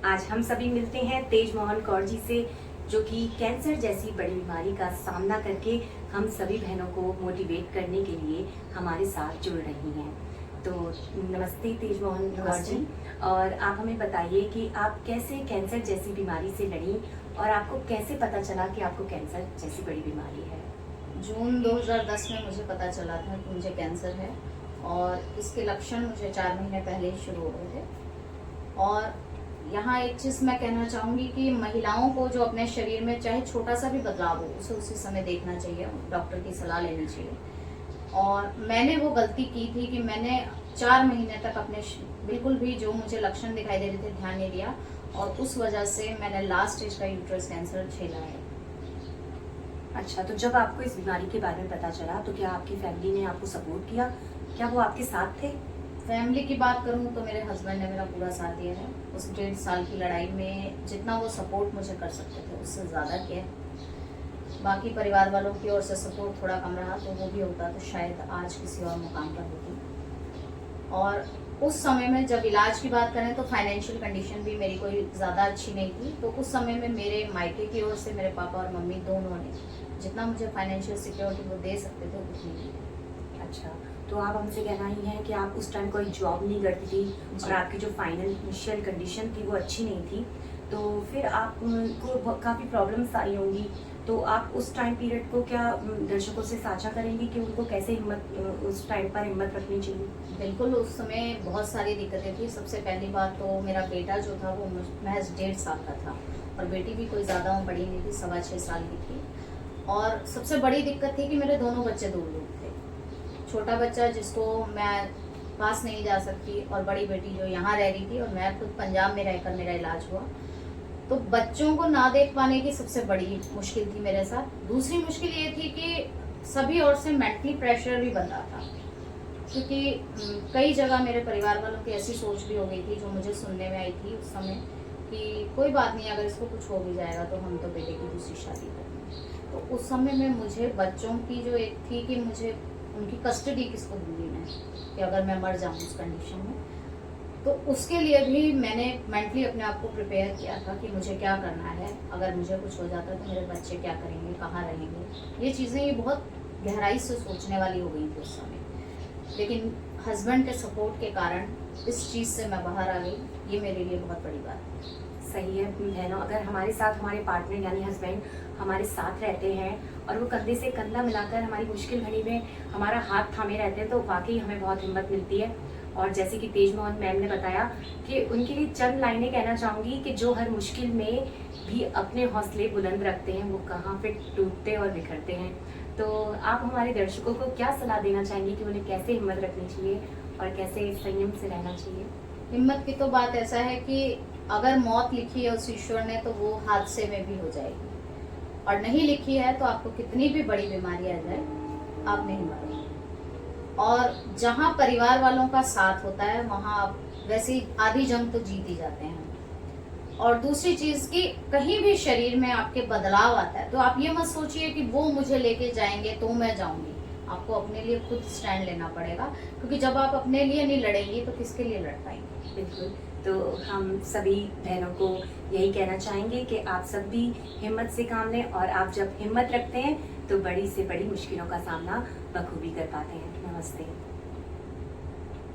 आज हम सभी मिलते हैं तेज मोहन कौर जी से, जो कि कैंसर जैसी बड़ी बीमारी का सामना करके हम सभी बहनों को मोटिवेट करने के लिए हमारे साथ जुड़ रही हैं। तो नमस्ते तेज मोहन कौर जी, और आप हमें बताइए कि आप कैसे कैंसर जैसी बीमारी से लड़ी और आपको कैसे पता चला कि आपको कैंसर जैसी बड़ी बीमारी है। जून 2010 में मुझे पता चला था कि मुझे कैंसर है और इसके लक्षण मुझे 4 महीने पहले ही शुरू हो गए थे। और यहाँ एक चीज़ मैं कहना चाहूँगी कि महिलाओं को जो अपने शरीर में चाहे छोटा सा भी बदलाव हो उसे उसी समय देखना चाहिए, डॉक्टर की सलाह लेनी चाहिए। और मैंने वो गलती की थी कि मैंने 4 महीने तक अपने बिल्कुल भी जो मुझे लक्षण दिखाई दे रहे थे ध्यान नहीं दिया, और उस वजह से मैंने लास्ट स्टेज का यूट्रस कैंसर झेला है। अच्छा, तो जब आपको इस बीमारी के बारे में पता चला तो क्या आपकी फैमिली ने आपको सपोर्ट किया? क्या वो आपके साथ थे? फैमिली की बात करूं तो मेरे हस्बैंड ने मेरा पूरा साथ दिया है। उस 1.5 साल की लड़ाई में जितना वो सपोर्ट मुझे कर सकते थे उससे ज़्यादा किया। बाकी परिवार वालों की ओर से सपोर्ट थोड़ा कम रहा, तो वो भी होता तो शायद आज किसी और मुकाम पर होती। और उस समय में जब इलाज की बात करें तो फाइनेंशियल कंडीशन भी मेरी कोई ज़्यादा अच्छी नहीं थी, तो उस समय में मेरे मायके की ओर से मेरे पापा और मम्मी दोनों ने जितना मुझे फाइनेंशियल सिक्योरिटी वो दे सकते थे उतनी दी। अच्छा, तो आप हमसे कहना ही है कि आप उस टाइम कोई जॉब नहीं करती थी और आपकी जो फाइनेंशियल कंडीशन थी वो अच्छी नहीं थी, तो फिर आपको काफ़ी प्रॉब्लम्स आई होंगी। तो आप उस टाइम पीरियड को क्या दर्शकों से साझा करेंगी कि उनको कैसे हिम्मत उस टाइम पर हिम्मत रखनी चाहिए? बिल्कुल, उस समय बहुत सारी दिक्कतें थी। सबसे पहली बात तो मेरा बेटा जो था वो महज 1.5 साल का था और बेटी भी कोई ज़्यादा बड़ी नहीं थी, 6.25 साल की थी। और सबसे बड़ी दिक्कत थी कि मेरे दोनों बच्चे दूर दूर थे। छोटा बच्चा जिसको मैं पास नहीं जा सकती और बड़ी बेटी जो यहाँ रह रही थी, और मैं खुद पंजाब में रहकर मेरा इलाज हुआ। तो बच्चों को ना देख पाने की सबसे बड़ी मुश्किल थी मेरे साथ। दूसरी मुश्किल ये थी कि सभी ओर से मेंटली प्रेशर भी बन रहा था, क्योंकि कई जगह मेरे परिवार वालों की ऐसी सोच भी हो गई थी जो मुझे सुनने में आई थी उस समय कि कोई बात नहीं, अगर इसको कुछ हो भी जाएगा तो हम तो बेटे की दूसरी शादी करेंगे। तो उस समय में मुझे बच्चों की जो एक थी कि मुझे उनकी कस्टडी किसको दूंगी मैं, कि अगर मैं मर जाऊँ उस कंडीशन में, तो उसके लिए भी मैंने मेंटली अपने आप को प्रिपेयर किया था कि मुझे क्या करना है। अगर मुझे कुछ हो जाता तो मेरे बच्चे क्या करेंगे, कहाँ रहेंगे, ये चीज़ें ये बहुत गहराई से सोचने वाली हो गई थी उस समय। लेकिन हस्बैंड के सपोर्ट के कारण इस चीज़ से मैं बाहर आ गई, ये मेरे लिए बहुत बड़ी बात है। सही है बहनों, अगर हमारे साथ हमारे पार्टनर यानी हस्बैंड हमारे साथ रहते हैं और वो कंधे से कंधा मिलाकर हमारी मुश्किल घड़ी में हमारा हाथ थामे रहते हैं, तो वाकई हमें बहुत हिम्मत मिलती है। और जैसे कि तेज मोहन मैम ने बताया कि उनके लिए चंद लाइनें कहना चाहूँगी कि जो हर मुश्किल में भी अपने हौसले बुलंद रखते हैं वो कहाँ फिर टूटते और बिखरते हैं। तो आप हमारे दर्शकों को क्या सलाह देना चाहेंगे कि उन्हें कैसे हिम्मत रखनी चाहिए और कैसे संयम से रहना चाहिए? हिम्मत की तो बात ऐसा है कि अगर मौत लिखी है उस ईश्वर ने तो वो हादसे में भी हो जाएगी, और नहीं लिखी है तो आपको कितनी भी बड़ी बीमारी आ जाए आप नहीं मरोगे। और जहाँ परिवार वालों का साथ होता है वहाँ आप वैसे आधी जंग तो जीत ही जाते हैं। और दूसरी चीज़ कि कहीं भी शरीर में आपके बदलाव आता है तो आप ये मत सोचिए कि वो मुझे लेके जाएंगे तो मैं जाऊंगी। आपको अपने लिए खुद स्टैंड लेना पड़ेगा, क्योंकि जब आप अपने लिए नहीं लड़ेंगी तो किसके लिए लड़ पाएंगे। बिल्कुल, तो हम सभी बहनों को यही कहना चाहेंगे कि आप सब भी हिम्मत से काम लें, और आप जब हिम्मत रखते हैं तो बड़ी से बड़ी मुश्किलों का सामना बखूबी कर पाते हैं। नमस्ते।